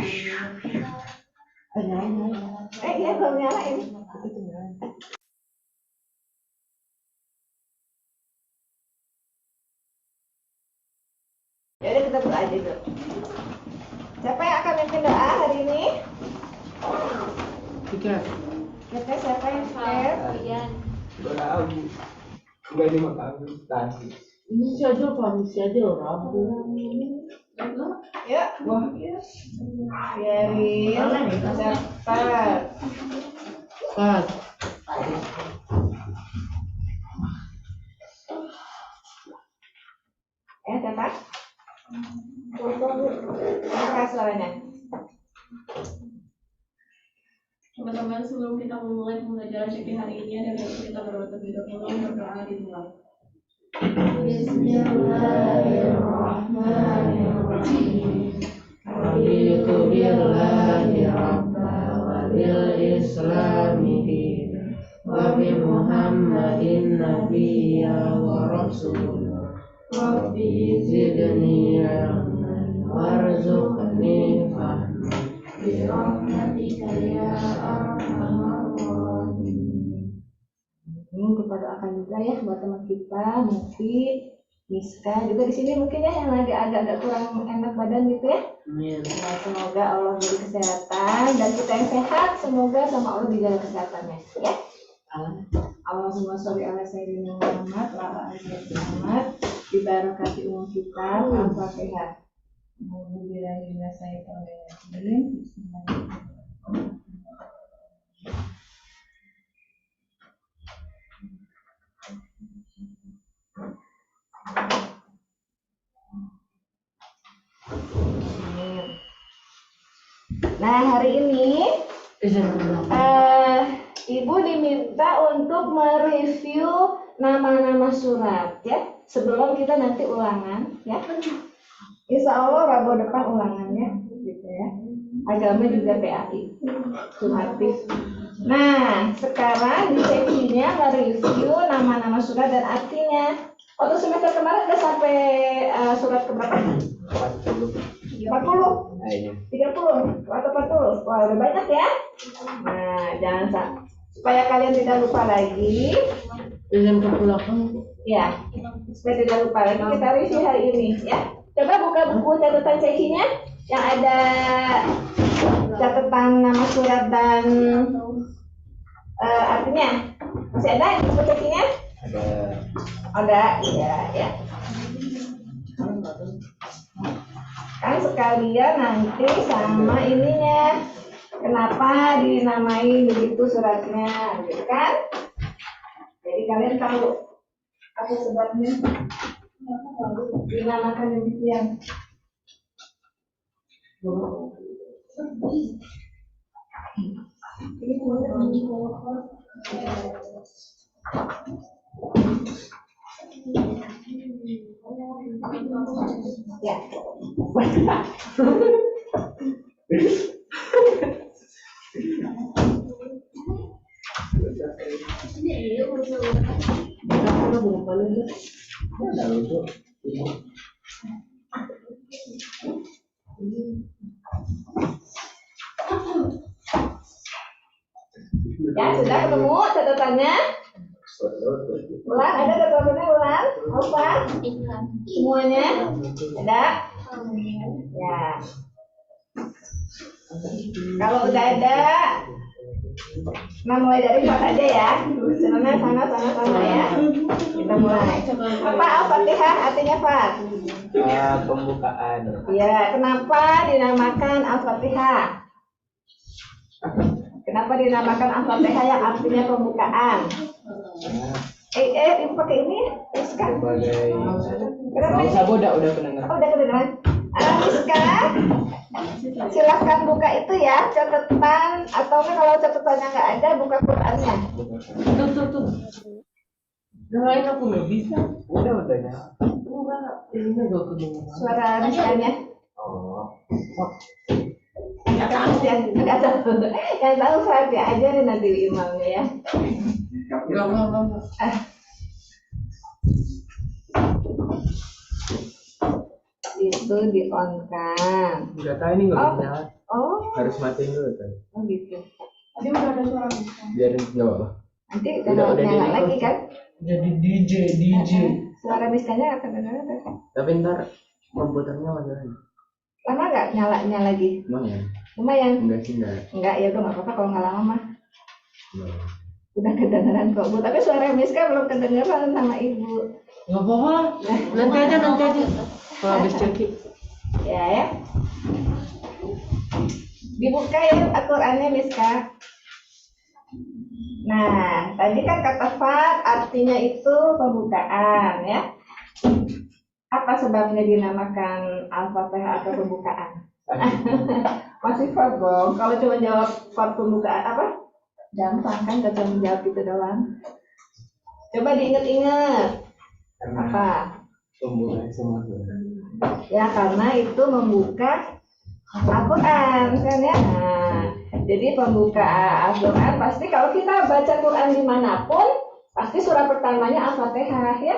Iya belum nyala ini. Jadi kita berdoa aja dulu. Siapa yang akan mimpin doa hari ini? Kita Siapa yang share? Ian. doa enggak dimakan tadi. Ini saja Kamis saja Rabu. Ya, wah. Biarin. Cepat. Pas. Siapa? Buka suaranya. Teman-teman, sebelum kita memulai pembelajaran fikih hari ini, ada baiknya kita terlebih dahulu berdoa dimulai. Bismillahirrahmanirrahim. Raditu billahi rabba wa bil islami dinan wa bi Muhammadin nabiyya wa rasulah. Rabbi zidni ilman warzuqni fahman bi rahmatika ya arhamar rahimin. Ini kita doakan juga ya buat teman kita, Mufi, Miska juga di sini mungkin ya yang lagi agak-agak kurang enak badan gitu ya. Nah, semoga Allah beri kesehatan dan kita yang sehat, semoga sama Allah dijaga kesehatannya ya. Allahumma sholli ala sayyidina Muhammad wa ala ali sayyidina Muhammad bi barakati umur kita. Al-Fatihah. Alhamdulillah Bismillahirrahmanirrahim. Nah, hari ini Ibu diminta untuk mereview nama-nama surat ya, sebelum kita nanti ulangan ya. Insya Allah Rabu depan ulangannya gitu ya. Agama juga PAI Sumatif. Nah, sekarang di seksinya mereview nama-nama surat dan artinya. Waktu semester kemarin udah sampai surat keberapa? 40? 30 atau 40? Wah, udah banyak ya. Nah, jangan supaya kalian tidak lupa lagi. Dengan kepulauan. Ya, supaya tidak lupa lagi kita review hari ini ya. Coba buka buku catatan seksinya yang ada catatan nama surat dan artinya. Masih ada yang buku seksinya? Ada, ya. Kan sekalian nanti sama ininya, kenapa dinamai begitu suratnya, gitu kan? Jadi kalian tahu apa sebabnya dinamakan demikian. Ya. Ya, sudah ketemu catatannya? Ulang, ada catatannya ulang? Apa? Semuanya? Ada? Ya. Kalau udah ada, nah mulai dari Fat aja ya. Sama ya. Kita mulai. Apa Al-Fatihah artinya Fat? Pembukaan. Ya, kenapa dinamakan Al-Fatihah? Kenapa dinamakan Al-Fatihah yang artinya pembukaan? Ibu pakai ini? Miska? Sebagai udah kedengeran. Oh, udah kedengeran. Miska, silahkan buka itu ya, catatan atau kalau catatannya nggak ada, buka Qurannya. Tuh. Yang lain aku nggak bisa. Udah ya. Enggak, ini nggak kedengeran. Suara Miskanya. Oh. Nggak tahu. Yang tahu saya diajarin nanti imamnya ya. itu di on kan. Udah tahu ini nggak Oh. bisa nyala. Oh, Harus matiin dulu kan. oh gitu. Tadi udah ada suara Miska. Biarin nggak apa-apa. Nanti Udah nyala jadi lagi record. kan. Jadi DJ. Suara miskanya akan dengar. Tapi ntar komputernya mana? Lama nggak nyalanya lagi? Emang ya? Lumayan. Enggak sih enggak. Enggak, ya udah nggak apa-apa kalau nggak lama mah. Enggak. Udah kedengeran kok Bu, tapi suara Miska belum kedengeran sama Ibu. Nggak apa-apa. Nanti aja. Kalau habis cekik. Ya. Dibuka ya Al-Qur'annya Miska. Nah, tadi kan kata fat artinya itu pembukaan ya. Apa sebabnya dinamakan Al-Fatihah atau pembukaan? Masih fat dong. Kalau cuma jawab fat pembukaan apa? Gampang kan, gak cuma jawab gitu doang. Coba diinget-inget. Apa? Pembukaan semua. Ya karena itu membuka Al-Quran kan ya. Nah, jadi pembuka Al-Quran pasti kalau kita baca Quran dimanapun pasti surat pertamanya Al-Fatihah ya.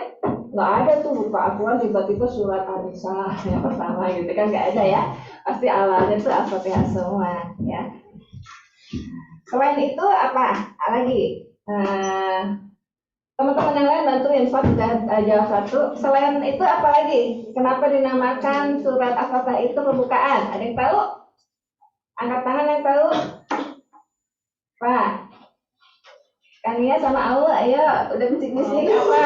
Nggak ada tuh buka Al-Quran tiba-tiba surat An-Nisa yang pertama gitu kan, nggak ada ya. Pasti awalnya tuh Al-Fatihah semua ya. Selain itu apa lagi? Teman-teman yang lain bantuin, Fat udah jawab satu. Selain itu apa lagi? Kenapa dinamakan surat Al-Fatihah itu pembukaan? Ada yang tahu? Angkat tangan yang tahu. Pak, Kania sama Aul, ayo udah bisik-bisik apa?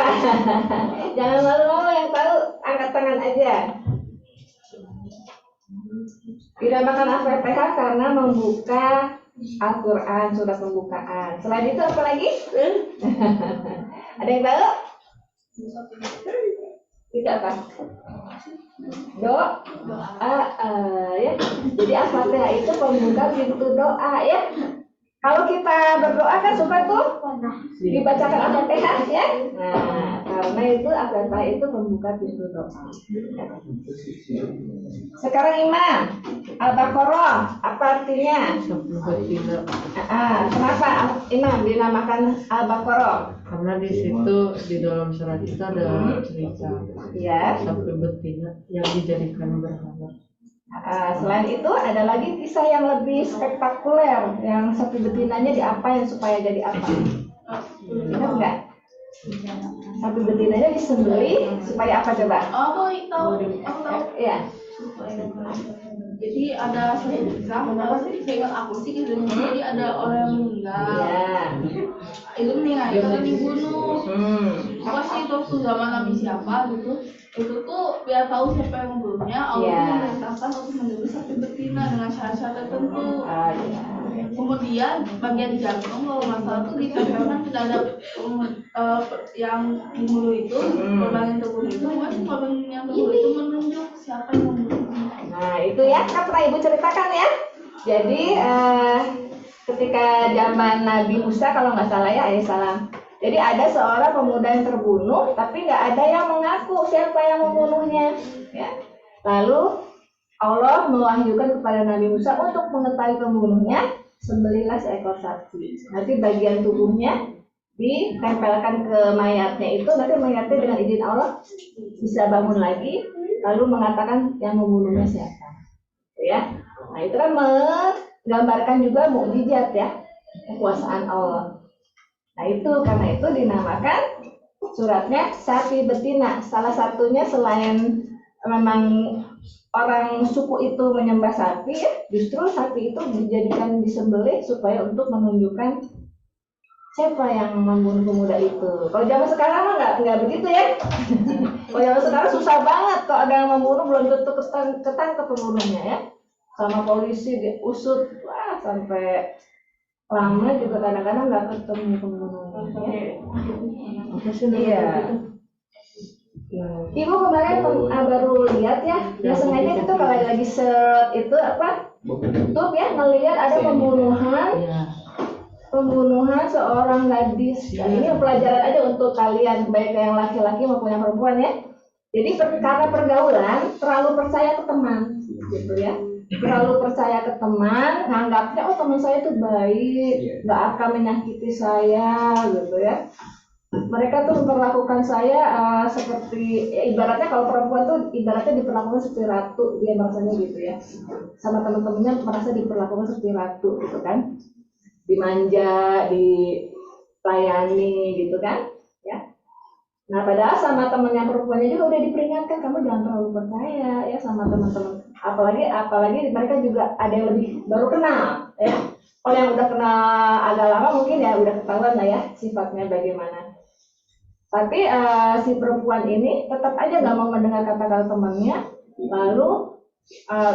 Jangan malu-malu, yang tahu angkat tangan aja. Dinamakan Al-Fatihah karena membuka Al-Quran, surat pembukaan. Selain itu apa lagi? Ada yang tahu? Tidak apa? Doa, ya. Jadi Al-Fatihah itu pembuka pintu doa ya. Kalau kita berdoa kan suka tuh dibacakan Al-Fatihah ya. Nah, karena itu Al-Fatihah itu pembuka pintu doa. Sekarang Imam, Al-Baqarah apa artinya? Kenapa Imam dinamakan Al-Baqarah? Karena di situ di dalam surat itu ada cerita Ya. sapi betina yang dijadikan berhala. Selain itu ada lagi kisah yang lebih spektakuler yang sapi betinanya diapain supaya jadi apa? Ingat nggak? Sapi betinanya disembelih supaya apa coba? Aku tahu. Ya. Jadi ada satu kisah, seingat aku sih gitu. Jadi ada orang yang meninggal. Ya. Itu meninggal itu kan dibunuh. Pasti itu waktu zaman Nabi siapa gitu. Itu tuh biar tahu siapa yang membunuhnya, Allah tuh memerintahkan untuk menyembelih sapi betina dengan syarat-syarat tertentu. Ya. Kemudian bagian jantung kalau masalah tuh ditempelkan ke dada yang dibunuh itu, korban yang terbunuh itu, masih korban yang terbunuh itu menunjuk siapa yang membunuhnya. Nah itu ya, kan pernah Ibu ceritakan ya. Jadi ketika zaman Nabi Musa kalau nggak salah ya, alaihissalam. Jadi ada seorang pemuda yang terbunuh, tapi nggak ada yang mengaku siapa yang membunuhnya. Ya. Lalu Allah mewahyukan kepada Nabi Musa untuk mengetahui pembunuhnya, sembelihlah seekor sapi. Nanti bagian tubuhnya ditempelkan ke mayatnya itu, nanti mayatnya dengan izin Allah bisa bangun lagi, lalu mengatakan yang membunuhnya siapa. Ya. Nah itu kan menggambarkan juga mukjizat ya, kekuasaan Allah. Nah itu karena itu dinamakan suratnya sapi betina. Salah satunya selain memang orang suku itu menyembah sapi ya, justru sapi itu dijadikan disembelih supaya untuk menunjukkan siapa yang membunuh pemuda itu. Kalau zaman sekarang mah nggak begitu ya. Kalau zaman sekarang susah banget kalau ada yang membunuh belum tentu ketangkep pembunuhnya ya. Sama polisi diusut sampai lama juga kadang-kadang nggak ketemu pembunuhnya. Iya. Ibu kemarin baru lihat ya, biasanya itu kalau lagi search itu apa? YouTube ya, ngelihat ada pembunuhan seorang gadis. Dan ini pelajaran aja untuk kalian, baik yang laki-laki maupun yang perempuan ya. Jadi karena pergaulan terlalu percaya ke teman, gitu ya. Terlalu percaya ke teman, nganggapnya oh teman saya itu baik, nggak akan menyakiti saya, gitu ya. mereka tuh memperlakukan saya seperti ya, ibaratnya kalau perempuan tuh ibaratnya diperlakukan seperti ratu, dia merasanya gitu ya, sama teman-temannya merasa diperlakukan seperti ratu gitu kan, dimanja, dilayani gitu kan ya. Nah padahal sama temennya perempuannya juga udah diperingatkan, kamu jangan terlalu percaya ya sama teman-teman, apalagi mereka juga ada yang lebih baru kenal ya. Kalau yang udah kenal agak lama mungkin ya udah ketahuan lah ya sifatnya bagaimana. Tapi si perempuan ini tetap aja nggak mau mendengar kata-kata temannya, lalu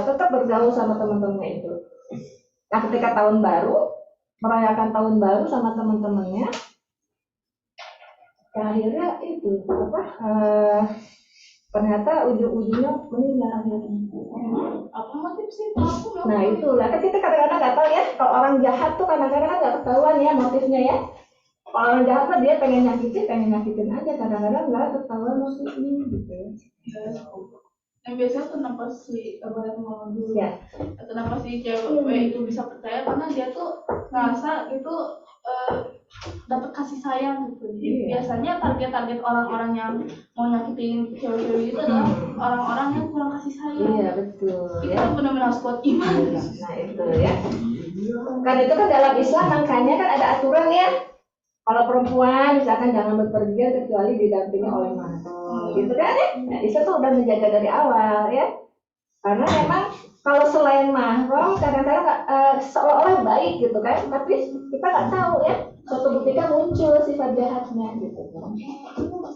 tetap bergaul sama teman-temannya itu. Nah ketika tahun baru, merayakan tahun baru sama teman-temannya, akhirnya itu ternyata ujung-ujungnya meninggal akhirnya. Apa motif sih pelaku? Nah itulah kan kita kadang-kadang nggak tahu ya, kalau orang jahat tuh kadang-kadang nggak ketahuan ya motifnya ya. Kalau orang jahat mah dia pengen nyakitin aja, kadang-kadang nggak ketahuan motifnya gitu ya. Yang biasanya kenapa si ngomong dulu Ya. kenapa si cewek itu bisa percaya, karena dia tuh ngerasa itu dapat kasih sayang gitu. Jadi biasanya target orang-orang yang mau nyakitin cewek-cewek itu adalah orang-orang yang kurang kasih sayang. Iya betul Itu ya. benar-benar harus kuat iman. Nah itu ya. Kan itu kan dalam Islam makanya kan ada aturan ya. Kalau perempuan misalkan jangan berpergian kecuali didampingi oleh mahram, gitu kan ya? Nah, Islam tuh udah menjaga dari awal ya. Karena memang kalau selain mahram kadang-kadang seolah-olah baik gitu kan, tapi kita nggak tahu ya. Suatu ketika muncul sifat jahatnya gitu.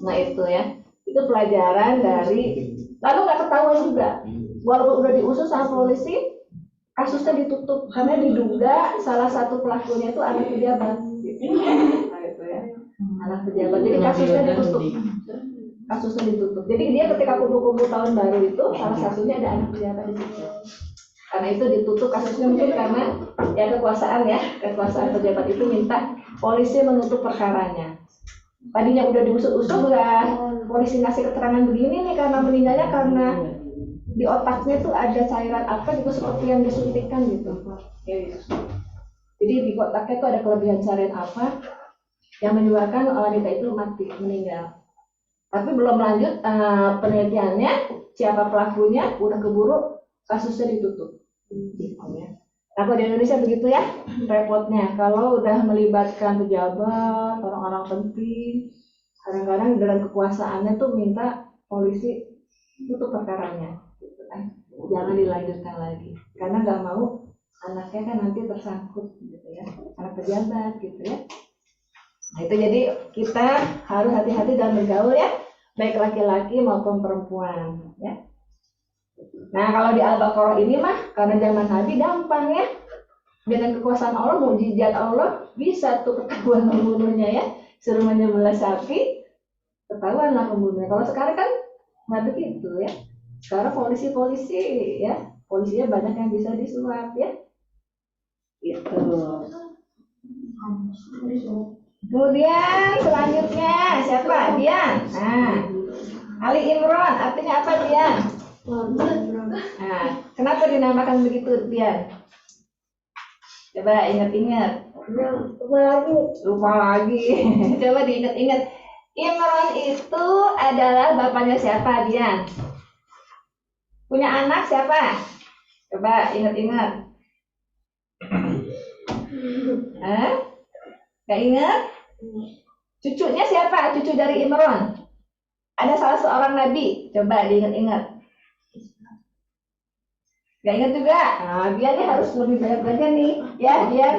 Nah itu ya, itu pelajaran dari. Lalu nggak ketahuan juga, walaupun udah diusut sama polisi, kasusnya ditutup karena diduga salah satu pelakunya itu anak pejabat. Gitu. Nah itu ya, anak pejabat. Jadi kasusnya ditutup. Jadi dia ketika kumpul-kumpul tahun baru itu salah satunya ada anak pejabat di situ. Karena itu ditutup kasusnya mungkin karena ya kekuasaan pejabat itu minta polisi menutup perkaranya. Tadinya udah diusut-usut udah polisi ngasih keterangan begini nih karena meninggalnya karena di otaknya tuh ada cairan apa gitu seperti yang disuntikkan gitu. Ya, gitu. Jadi di otaknya tuh ada kelebihan cairan apa yang menyebabkan wanita itu meninggal. Tapi belum lanjut penelitiannya, siapa pelakunya udah keburu, kasusnya ditutup. Gitu ya. Nah, kalau di Indonesia begitu ya repotnya. Kalau udah melibatkan pejabat, orang-orang penting, kadang-kadang dalam kekuasaannya tuh minta polisi tutup perkaranya. Gitu kan. Jangan dilanjutkan lagi. Karena nggak mau anaknya kan nanti tersangkut gitu ya. Anak pejabat gitu ya. Nah itu jadi kita harus hati-hati dalam bergaul ya, baik laki-laki maupun perempuan ya. Nah kalau di Al-Baqarah ini mah karena zaman Nabi gampang ya, dengan kekuasaan Allah, mukjizat Allah bisa tuh ketahuan pembunuhnya ya, suruh menyembelih sapi ketahuan lah pembunuhnya. Kalau sekarang kan nggak begitu ya, sekarang polisi ya, polisinya banyak yang bisa disuap ya, gitu. Kemudian selanjutnya siapa? Dian. Nah, Ali Imran artinya apa Dian? Nah, kenapa dinamakan begitu Dian? Coba ingat-ingat. Lupa lagi. Coba diingat-ingat. Imran itu adalah bapaknya siapa Dian? Punya anak siapa? Coba ingat-ingat. Gak ingat? Cucunya siapa? Cucu dari Imran. Ada salah seorang nabi. Coba diingat-ingat. Gak ingat juga? Nah, Dian nih harus lebih banyak belajar nih. Ya, Dian.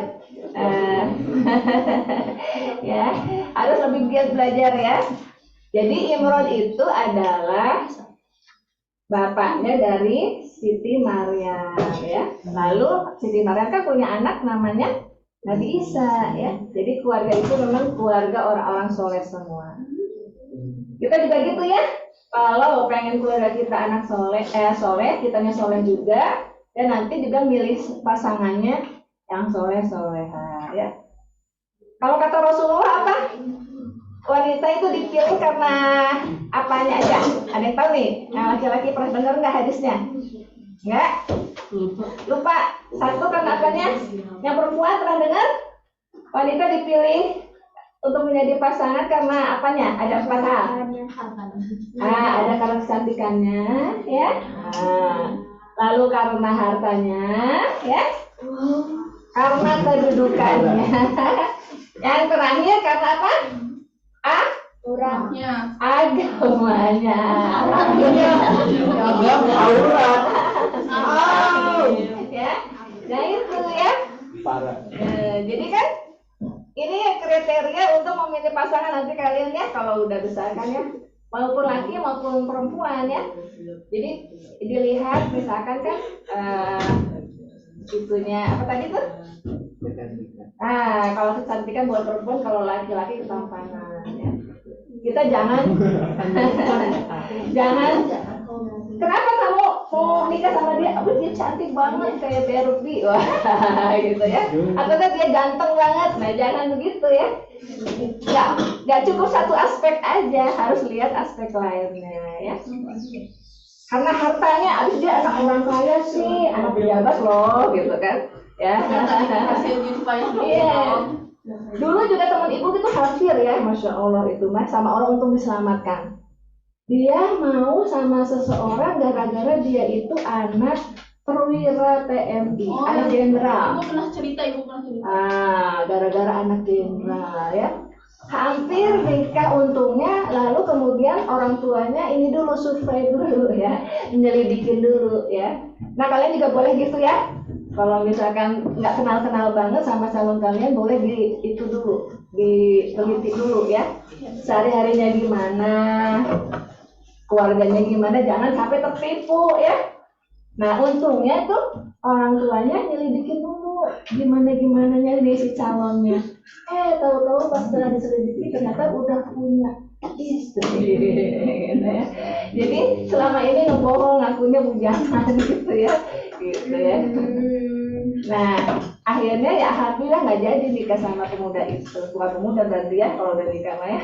Ya, harus lebih giat belajar ya. Jadi Imran itu adalah bapaknya dari Siti Maryam ya. Lalu Siti Maryam kan punya anak namanya Nabi Isa ya. Jadi keluarga itu memang keluarga orang-orang soleh semua. Kita juga gitu ya. Kalau pengen keluarga kita anak soleh, kitanya soleh juga, dan nanti juga milih pasangannya yang soleh-soleha ya. Kalau kata Rasulullah apa? Wanita itu dipilih karena apanya aja? Ada yang tahu nih? Yang laki-laki pernah dengar nggak hadisnya? Nggak? Lupa. Satu karena apanya? Yang perempuan pernah dengar? Wanita dipilih untuk menjadi pasangan karena apanya? Ada 4 hal. Ada karena kecantikannya, ya. Lalu karena hartanya, ya. Karena kedudukannya. Yang terakhir karena apa? Orangnya. Agamanya. Agama aurat. Ya. Nah itu ya. Parah. Jadi kan ini kriteria untuk memilih pasangan nanti kalian ya kalau udah besar kan ya, maupun laki maupun perempuan ya. Jadi dilihat misalkan kan itunya apa tadi tuh? Kalau kecantikan buat perempuan, kalau laki-laki ketampanan ya. Kita jangan kenapa kamu mau nikah sama dia? Dia cantik banget kayak Barbie, wah gitu ya. Atau kan dia ganteng banget, nah jangan begitu ya. Nggak cukup satu aspek aja, harus lihat aspek lainnya ya. Karena hartanya, abis dia anak orang kaya sih, anak pejabat loh, gitu kan? Ya. Hasil gitu Pak. Iya. Dulu juga teman ibu itu khawatir ya, masya Allah itu mas, sama orang untuk diselamatkan. Dia mau sama seseorang gara-gara dia itu anak perwira TNI, anak jenderal. Ibu pernah cerita. Gara-gara anak jenderal ya. Hampir nikah untungnya, lalu kemudian orang tuanya ini dulu survei dulu ya, menyelidikin dulu ya. Nah kalian juga boleh gitu ya. Kalau misalkan nggak kenal-kenal banget sama calon kalian, boleh diteliti dulu ya. Sehari-harinya gimana, keluarganya gimana, jangan sampai tertipu ya. Nah untungnya tuh orang tuanya nyelidikin dulu gimana-gimananya nih si calonnya. Tahu-tahu pas setelah diselidiki ternyata udah punya istri gitu ya. Jadi selama ini ngebohong, ngakunya bujangan gitu ya. Nah akhirnya ya alhamdulillah nggak jadi nikah sama pemuda itu. Bukan pemuda berarti ya kalau udah nikah mah ya.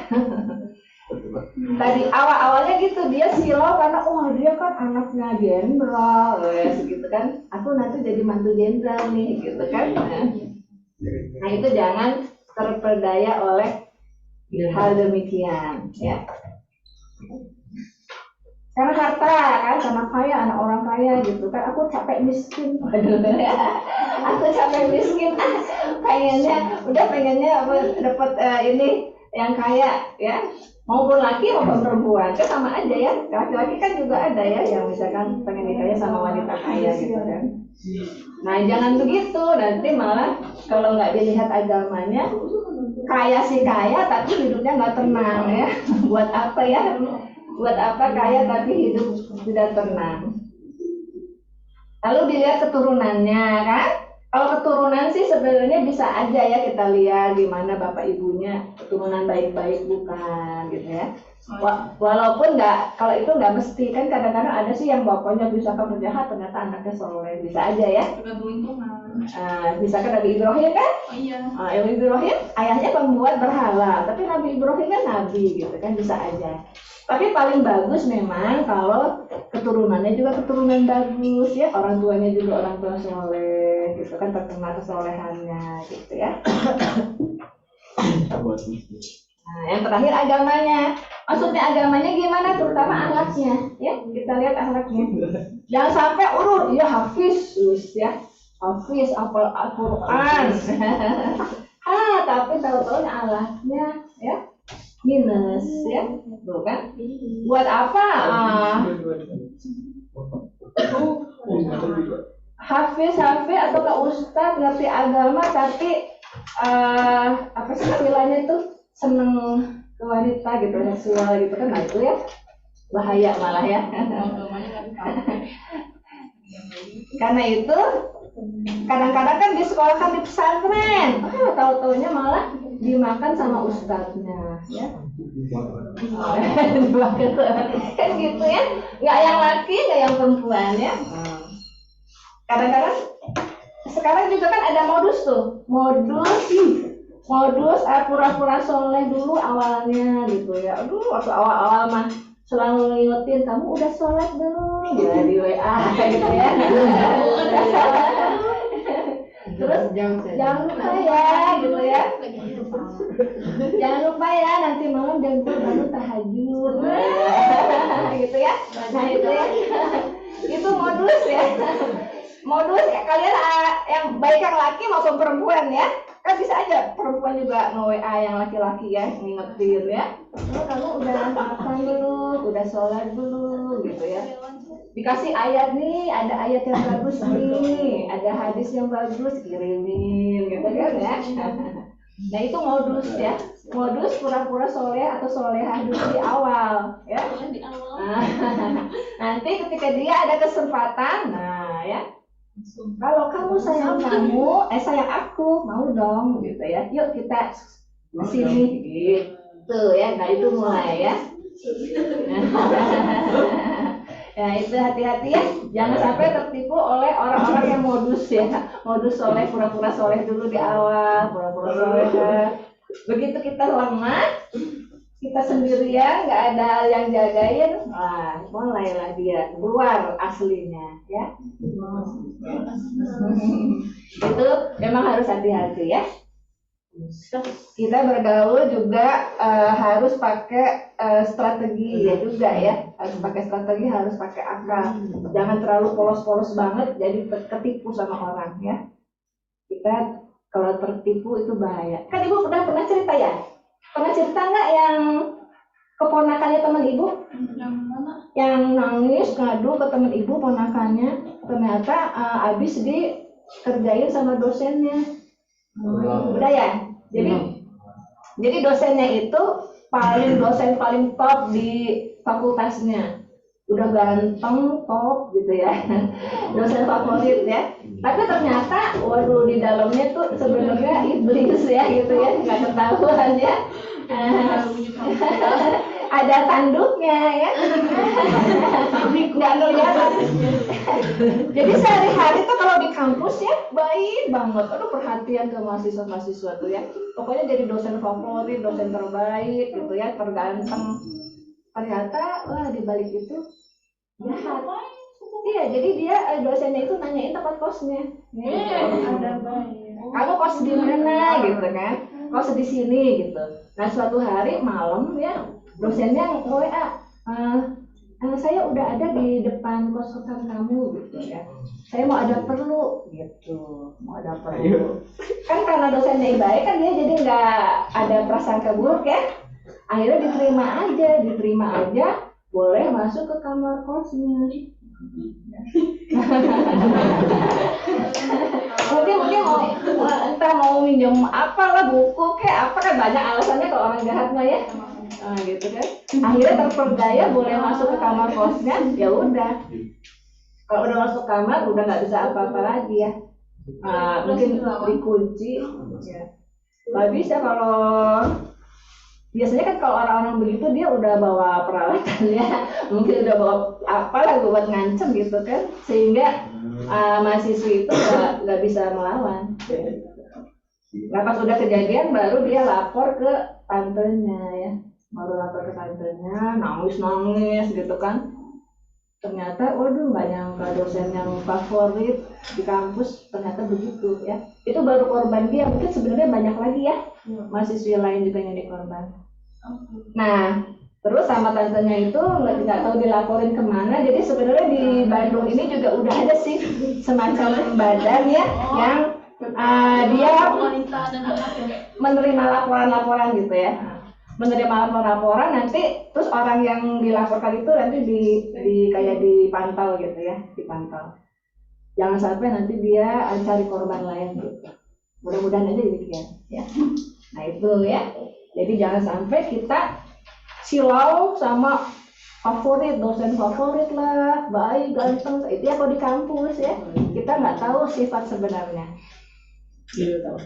Tadi awalnya gitu dia silau karena dia kan anaknya jenderal segitu kan, aku nanti jadi mantu jenderal nih gitu kan. Nah itu jangan terperdaya oleh hal demikian ya. Karena harta kan, karena kaya, anak orang kaya gitu kan, aku capek miskin. Aku capek miskin, pengennya dapat ini yang kaya ya. Maupun laki maupun perempuan kan sama aja ya. Laki-laki kan juga ada ya yang misalkan pengen nikahnya sama wanita kaya gitu kan. Nah jangan begitu, nanti malah kalau nggak dilihat agamanya, kaya sih kaya tapi hidupnya nggak tenang ya. Buat apa ya? Buat apa kaya tapi hidup tidak tenang? Lalu dilihat keturunannya kan. Kalau keturunan sih sebenarnya bisa aja ya kita lihat gimana bapak ibunya keturunan baik-baik bukan gitu ya. Walaupun kalau itu nggak mesti kan, kadang-kadang ada sih yang bapaknya bisa penjahat ternyata anaknya soleh, bisa aja ya. Bisa kan Nabi Ibrahim kan? Oh iya. Nabi Ibrahim ayahnya pembuat berhala, tapi Nabi Ibrahim kan nabi gitu kan, bisa aja. Tapi paling bagus memang kalau keturunannya juga keturunan bagus ya, orang tuanya juga orang tua soleh gitu kan, terkenal kesolehannya gitu ya. Nah, yang terakhir agamanya. Maksudnya agamanya gimana? Terutama akhlaknya ya. Kita lihat akhlaknya. Jangan sampai dia hafiz ya. Hafiz hafal Al-Qur'an. Tapi tahu-tahu akhlaknya ya minus ya, bukan? Buat apa? Hafiz atau ustadz ngerti agama tapi apa sih istilahnya tuh seneng ke wanita gitu, seksual gitu kan, nah itu ya bahaya malah ya. Karena itu kadang-kadang kan di sekolah kan di pesantren, tahu-taunya malah dimakan sama ustadznya ya. Kan gitu ya, nggak yang laki nggak yang perempuan ya. Kadang-kadang sekarang juga kan ada modus pura-pura soleh dulu awalnya gitu ya. Waktu awal-awal mah selalu ngingetin, kamu udah sholat belum ya di WA gitu ya. Terus jangan lupa ya, gitu ya. Jangan lupa ya, nanti malam jam 2 baru tahajud. Gitu ya. Nah itu ya. Itu modus ya. Modus ya, kalian yang baik yang laki maupun perempuan ya. Kan bisa aja perempuan juga nge-WA yang laki-laki ya, ngingetin ya. Kamu udah makan belum? Udah sholat belum? Gitu ya. Dikasih ayat nih, ada ayat yang bagus nih, ada hadis yang bagus, kirimin gitu kan ya. Nah itu modus ya, modus pura-pura soleh atau solehah dulu di awal ya. Nanti ketika dia ada kesempatan, nah ya, kalau kamu sayang sayang aku, mau dong gitu ya. Yuk kita kesini gitu ya. Nah itu mulai ya. Ya itu hati-hati ya, jangan sampai tertipu oleh orang-orang yang modus ya, modus soleh, pura-pura soleh dulu di awal, pura-pura soleh. Begitu kita lemah, kita sendirian, nggak ada yang jagain, wah mulailah dia keluar aslinya ya. Itu memang harus hati-hati ya. Kita bergaul juga harus pakai strategi ya juga ya, harus pakai strategi, harus pakai akal, jangan terlalu polos-polos banget jadi ketipu sama orang ya. Kita kalau tertipu itu bahaya. Kan ibu pernah cerita ya, pernah cerita nggak yang keponakannya teman ibu yang nangis ngadu ke teman ibu, ponakannya ternyata habis dikerjain sama dosennya. Udah ya, jadi dosennya itu dosen paling top di fakultasnya, udah ganteng, top gitu ya, dosen favorit ya. Tapi ternyata, waduh di dalamnya tuh sebenarnya iblis ya gitu ya, nggak ketahuan ya. Ada tanduknya ya, nggak kelihatan. Jadi sehari-hari tuh kalau di kampus ya baik banget, aduh perhatian ke mahasiswa tuh ya. Pokoknya jadi dosen favorit, dosen terbaik gitu ya, terganteng. Ternyata wah di balik itu jahat. Iya, jadi dia dosennya itu nanyain tempat kosnya. Ada baik. Kamu kos di mana gitu kan? Kos di sini gitu. Nah suatu hari malam ya, dosennya WA, saya udah ada di depan kosan kamu gitu ya. Saya mau ada perlu gitu, mau ada perlu. Kan karena dosennya baik kan dia jadi nggak ada prasangka buruk ya. Akhirnya diterima aja, boleh masuk ke kamar kosnya. mungkin mau minjem apalah, buku kayak apa kan, banyak alasannya kalau orang jahat mah ya. Gitu kan, akhirnya terperdaya boleh masuk ke kamar kosnya, ya udah. Kalau udah masuk kamar udah nggak bisa apa-apa lagi ya. Mungkin dikunci ya. Nggak bisa kalau biasanya kan kalau orang-orang begitu dia udah bawa peralatannya, mungkin udah bawa apalah buat ngancem gitu kan, sehingga mahasiswi itu nggak bisa melawan. Nah pas udah kejadian baru dia lapor ke tantenya ya, nangis gitu kan. Ternyata waduh nggak nyangka dosen yang favorit di kampus ternyata begitu ya. Itu baru korban dia, mungkin sebenarnya banyak lagi ya mahasiswa lain juga yang jadi korban. Nah terus sama tantenya itu nggak tahu dilaporin kemana. Jadi sebenarnya di Bandung ini juga udah ada sih semacam badan ya yang dia menerima laporan-laporan gitu ya, menerima laporan nanti terus orang yang dilaporkan itu nanti kayak dipantau gitu ya, dipantau. Jangan sampai nanti dia cari korban lain gitu. Mudah-mudahan aja demikian ya. Nah itu ya. Jadi jangan sampai kita silau sama favorit, dosen favorit lah, baik, ganteng, itu ya kalau di kampus ya. Kita nggak tahu sifat sebenarnya. Iya tahu.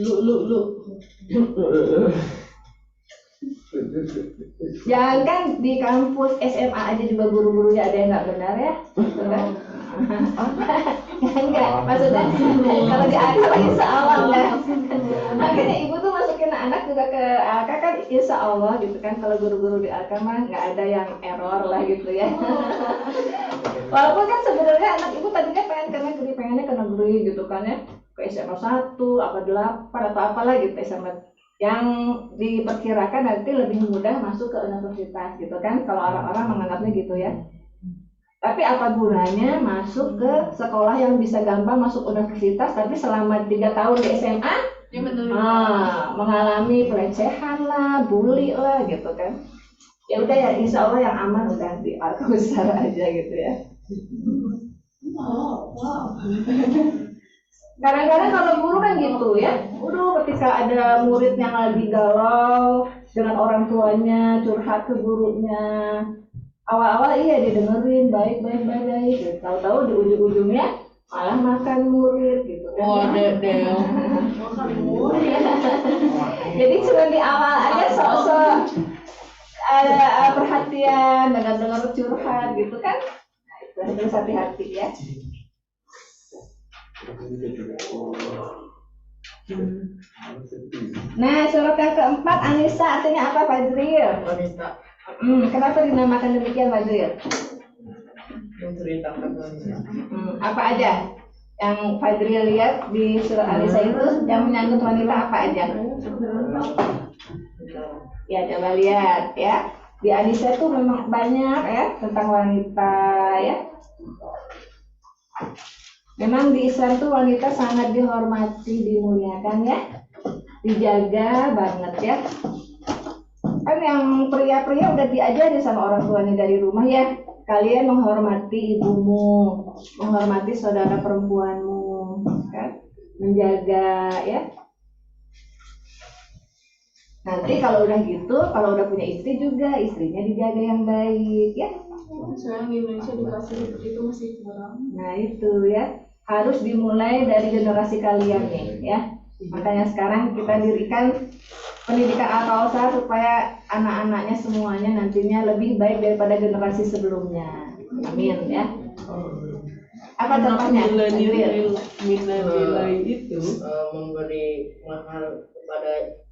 Lu. Jangan kan di kampus SMA aja juga guru-gurunya ada yang nggak benar ya, kan? Enggak, maksudnya kalau di AK lah insya Allah enggak. Makanya ibu tuh masukin anak juga ke AK kan insya Allah gitu kan. Kalau guru-guru di AK mah nggak ada yang error lah gitu ya. Walaupun kan sebenarnya anak ibu tadinya kuliah gitu kan ya, ke SMA 1, apa 8 atau apalah gitu SMA yang diperkirakan nanti lebih mudah masuk ke universitas gitu kan, kalau orang-orang menganggapnya gitu ya. Tapi apa gunanya masuk ke sekolah yang bisa gampang masuk universitas, tapi selama 3 tahun di SMA Dia betul. mengalami pelecehan lah, bully lah gitu kan. Ya udah ya, insya Allah yang aman udah di Al-Kausar aja gitu ya. Kadang-kadang kalau guru kan gitu ya, ketika ada murid yang lagi galau dengan orang tuanya, curhat ke gurunya, awal-awal iya didengerin baik, gitu. Tahu-tahu di ujung-ujungnya malah makan murid gitu kan. Oh, deh. Jadi cuma di awal aja sok-sok ada perhatian dengan dengar curhat gitu kan. Nah, itu harus hati-hati ya. Nah, surat yang keempat, Anissa artinya apa, Fadril? Wanita Kenapa dinamakan demikian, Fadril? menceritakan wanita. Apa aja yang Fadril lihat di surat Anissa itu yang menyangkut wanita, apa aja? Ya, coba lihat ya. Di Anissa itu memang banyak ya tentang wanita ya. Memang di Islam tuh wanita sangat dihormati, dimuliakan ya, dijaga banget ya. Kan yang pria-pria udah diajari sama orang tuanya dari rumah ya, kalian menghormati ibumu, menghormati saudara perempuanmu, kan? Menjaga ya. Nanti kalau udah gitu, kalau udah punya istri juga, istrinya dijaga yang baik ya. Sekarang di Indonesia dikasih itu masih kurang. Nah itu ya, harus dimulai dari generasi kalian nih ya. Makanya sekarang kita dirikan pendidikan Al-Kausar supaya anak-anaknya semuanya nantinya lebih baik daripada generasi sebelumnya. Amin ya. Apa contohnya? Nilai-nilai itu Memberi mahar kepada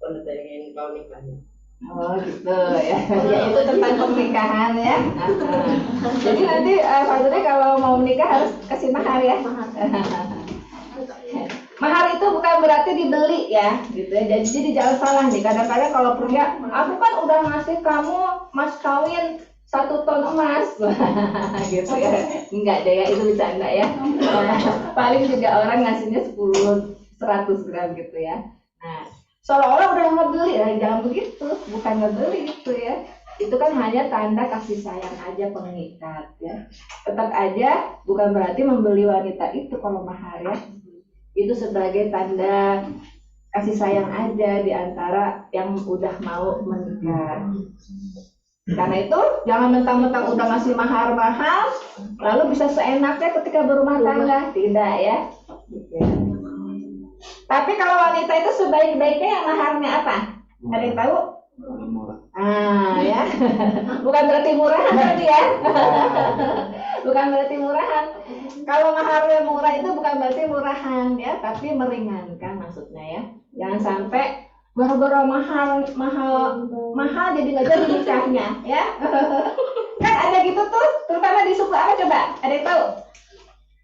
wanita yang ingin kau nikahi. Oh gitu ya. Ya itu tentang pernikahan ya. Jadi nanti Fadli kalau mau menikah harus kasih mahar ya. Mahar itu bukan berarti dibeli ya, gitu ya. Jadi jangan salah nih. Kadang-kadang kalau pria, aku kan udah ngasih kamu mas kawin 1 ton emas, gitu ya. Enggak deh ya, itu bercanda ya. Paling juga orang ngasihnya 100 gram gitu ya. Nah, seolah-olah udah ngebeli, nah, jangan begitu, bukan ngebeli gitu ya. Itu kan hanya tanda kasih sayang aja, pengikat ya. Tetap aja bukan berarti membeli wanita itu kalau mahar ya. Itu sebagai tanda kasih sayang aja di antara yang udah mau menikah. Karena itu jangan mentang-mentang udah ngasih mahar mahal lalu bisa seenaknya ketika berumah tangga, tidak ya. Tapi kalau wanita itu sebaik-baiknya yang maharnya apa? Ada yang tahu? Ya. Bukan berarti murahan berarti ya. Bukan berarti murahan. Kalau maharnya murah itu bukan berarti murahan ya, tapi meringankan maksudnya ya. Jangan sampai gara-gara mahal jadi nggak jadi nikahnya ya. Kan ada gitu tuh, terutama di suku apa coba? Ada yang tahu?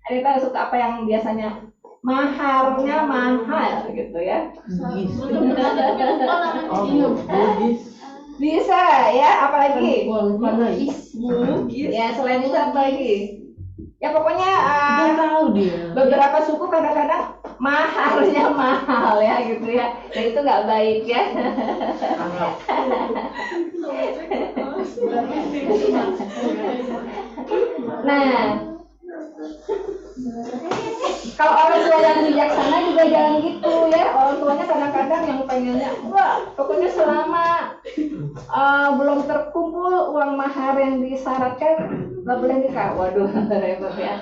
Ada yang tahu suku apa yang biasanya maharnya mahal gitu ya? Bisa ya, apalagi? Ya selain itu apa lagi? Ya pokoknya beberapa suku kadang-kadang maharnya mahal ya gitu ya. Dan itu nggak baik ya. Nah, kalau orang tua yang bijaksana juga jangan gitu ya. Orang tuanya kadang-kadang yang pengennya, wah pokoknya selama belum terkumpul uang mahar yang disyaratkan nggak boleh nikah. Waduh, repot ya.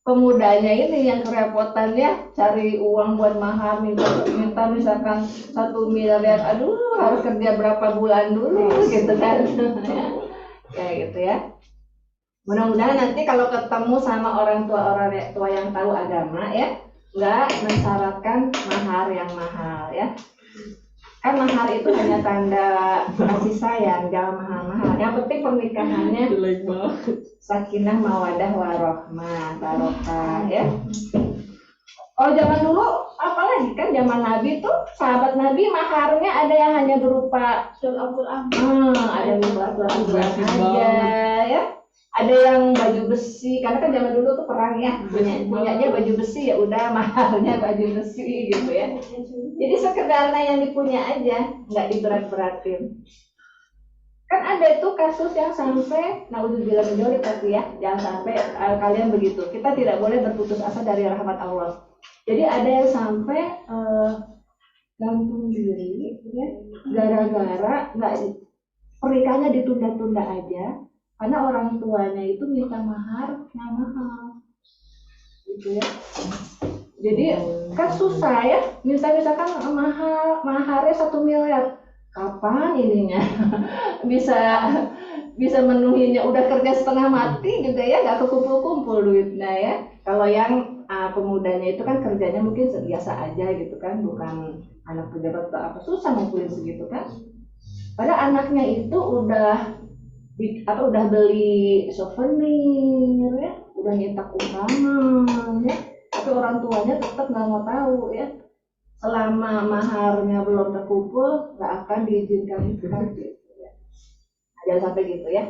Pemudanya ini yang kerepotan ya, cari uang buat mahar, minta misalkan 1 miliar, aduh harus kerja berapa bulan dulu gitu kan. Kayak gitu ya. Mudah-mudahan nanti kalau ketemu sama orang tua yang tahu agama ya, nggak mensyaratkan mahar yang mahal ya. Kan mahar itu hanya tanda kasih sayang, jangan mahal-mahal. Yang penting pernikahannya sakinah, mawadah, warohmah, barokah ya. Kalau zaman dulu, apalagi kan zaman Nabi tuh, sahabat Nabi maharnya ada yang hanya berupa surat Al-Quran. ada yang berupa Al-Quran aja ya. Ada yang baju besi, karena kan zaman dulu tuh perang ya, punyanya baju besi ya udah maharnya baju besi gitu ya. Jadi sekedarnya yang dipunya aja, nggak diberat-beratin. Kan ada tuh kasus yang sampai, naudzubillah min dzalik, tapi ya jangan sampai kalian begitu. Kita tidak boleh berputus asa dari rahmat Allah. Jadi ada yang sampai gantung diri ya, gara-gara nggak pernikahannya ditunda-tunda aja. Karena orang tuanya itu minta mahar yang mahal, gitu ya. Jadi kan susah ya, misalkan maharnya 1 miliar, kapan ininya bisa menuhinya? Udah kerja setengah mati juga ya, nggak kekumpul-kumpul duitnya ya. Kalau yang pemudanya itu kan kerjanya mungkin biasa aja gitu kan, bukan anak pejabat atau apa, susah ngumpulin segitu kan. Padahal anaknya itu udah beli souvenir ya, udah nyetak undangan ya, tapi orang tuanya tetap nggak mau tahu ya. Selama maharnya belum terkumpul nggak akan diizinkan gitu ya. Jangan sampai gitu ya.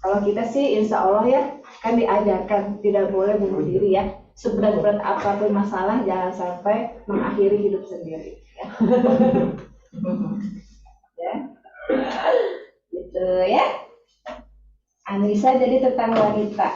Kalau kita sih insya Allah ya kan diajarkan tidak boleh bunuh diri ya. Seberat-berat apapun masalah jangan sampai mengakhiri hidup sendiri ya. Ya. Gitu ya. Anissa jadi tentang wanita.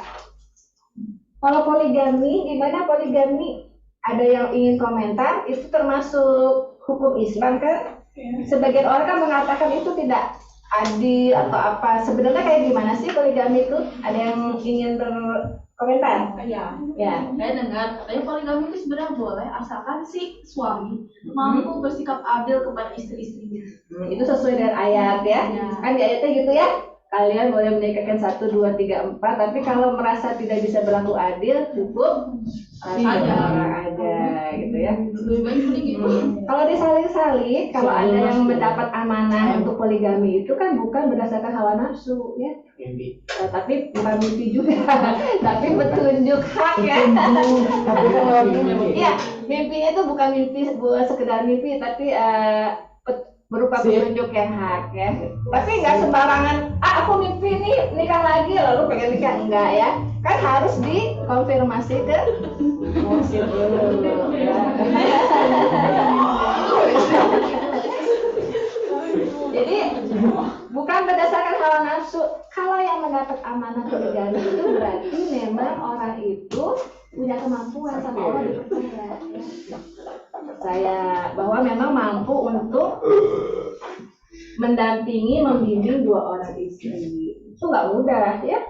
Kalau poligami, gimana poligami? Ada yang ingin komentar? Itu termasuk hukum Islam kan? Sebagian orang kan mengatakan itu tidak adil atau apa. Sebenarnya kayak gimana sih poligami itu? Ada yang ingin berkomentar? Ya. Ya. Saya dengar katanya poligami itu sebenarnya boleh asalkan si suami mampu bersikap adil kepada istri-istrinya. Itu sesuai dengan ayat ya. Kan di ayatnya gitu ya. Kalian boleh menikahkan 1, 2, 3, 4, tapi kalau merasa tidak bisa berlaku adil, cukup orang aja gitu ya. Kalau disalih-salih, kalau ada yang mendapat amanah untuk poligami itu kan bukan berdasarkan hawa nafsu ya. Tapi bukan mimpi juga, tapi petunjuk hak ya. Iya, mimpinya itu bukan mimpi buat sekedar mimpi, tapi berupa petunjuk yang hak ya. Tapi nggak sembarangan, aku mimpi nih nikah lagi lalu pengen nikah, enggak ya. Kan harus dikonfirmasi ke musil dulu ya. Jadi bukan berdasarkan hawa nafsu. Kalau yang mendapat amanah poligami itu berarti memang orang itu punya kemampuan sama Allah dipercaya. Saya bahwa memang mampu untuk mendampingi, membimbing 2 orang istri. Itu nggak mudah ya.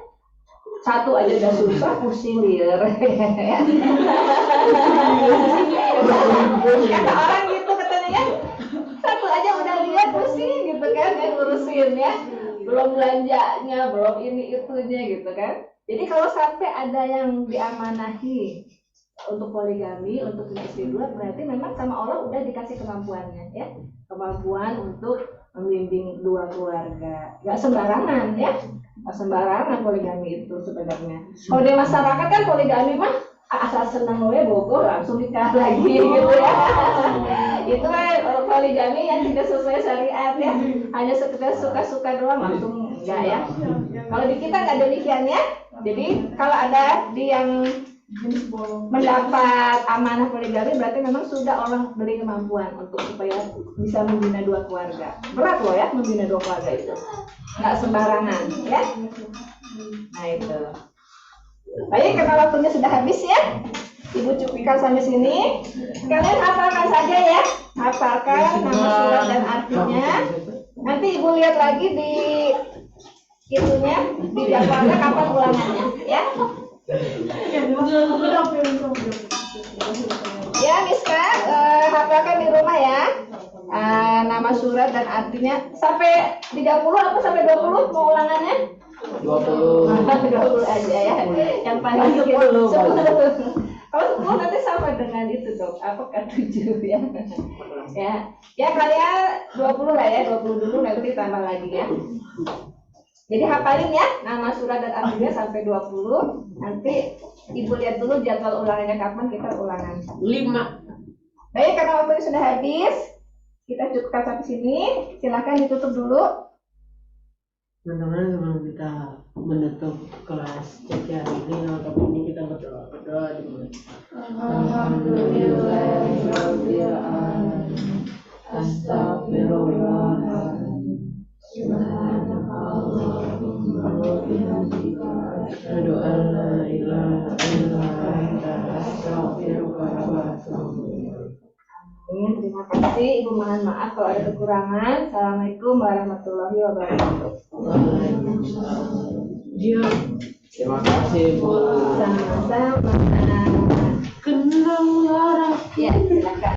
1 aja udah susah, pusing lir. Kata orang gitu katanya ya. 1 aja udah lihat pusing gitu kan, yang ngurusin ya. Belum belanjanya, belum ini itunya gitu kan. Jadi kalau sampai ada yang diamanahi untuk poligami, untuk istri 2, berarti memang sama Allah udah dikasih kemampuannya ya. Kemampuan untuk membimbing 2 keluarga. Gak sembarangan ya. Gak sembarangan poligami itu sebenarnya. Kalau di masyarakat kan poligami mah asal senang we bogo langsung nikah lagi gitu ya. Itu kan poligami yang tidak sesuai syariat ya. Hanya sekedar suka-suka doang langsung enggak ya. Kalau di kita nggak demikian ya. Jadi kalau ada di yang mendapat amanah poligami berarti memang sudah Allah beri kemampuan untuk supaya bisa membina 2 keluarga. Berat loh ya membina 2 keluarga itu, nggak sembarangan ya. Nah itu. Baik, karena waktunya sudah habis ya, Ibu cukupkan sampai sini. Kalian hafalkan saja ya, hafalkan nama surat dan artinya. Nanti Ibu lihat lagi di itunya, di jadwalnya kapan ulangannya ya. Ya Miska, hafalkan di rumah ya. Nama surat dan artinya sampai 30 apa sampai 20 mau ulangannya? 20 aja ya. Yang paling 10. Kalau 10 nanti sama dengan itu dong, apakah 7 ya? Ya kalian 20 lah ya, 20 dulu nanti tambah lagi ya. Jadi hafalin ya, nama surat dan artinya sampai 20. Nanti Ibu lihat dulu jadwal ulangannya kapan kita ulangan. 5. Baik, karena waktu sudah habis, kita cukupkan sampai sini. Silakan ditutup dulu. Teman-teman, sebelum kita menutup kelas cekian ini atau ini kita berdoa dulu. Alhamdulillahirabbil alamin. Astaghfirullahaladzim. Subhanallahumma wa bihamdika asyhadu an la ilaha illa anta astaghfiruka wa atubu ilaik. Terima kasih, Ibu mohon maaf kalau ada kekurangan. Assalamualaikum warahmatullahi wabarakatuh. Terima kasih Bu. Sama-sama. Kenang lara. Ya, silakan.